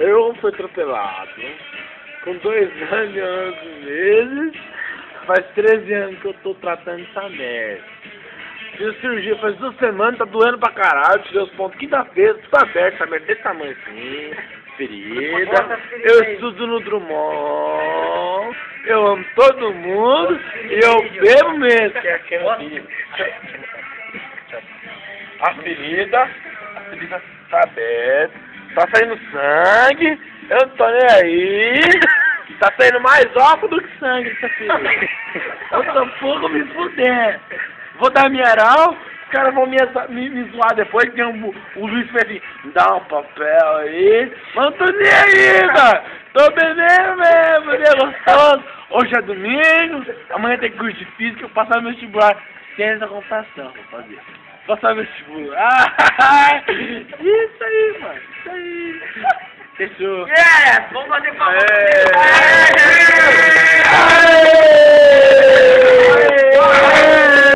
Eu fui atropelado com 2 anos e 11 meses. Faz 13 anos que eu tô tratando essa merda. Fiz cirurgia faz 2 semanas, tá doendo pra caralho. Tirei os pontos quinta-feira, tudo aberto, essa merda desse tamanho assim. Ferida. Eu estudo no Drummond. Eu amo todo mundo. E eu bebo mesmo. Que é aquela a ferida tá aberta. Tá saindo sangue. Eu não tô nem aí. Tá saindo mais álcool do que sangue dessa ferida. Eu tô pouco me fuder. Vou dar mineral. Os caras vão me zoar depois. Tem o Luiz fez assim, dá um papel aí. Mas não tô nem aí, mano. Tô bebendo mesmo, é gostoso. Hoje é domingo. Amanhã tem curso de física. Eu passar meu vestibular. Ciência da computação, vou fazer. Passar meu vestibular. Isso aí, mano. Isso aí. Fechou. Yes! Vamos fazer favor.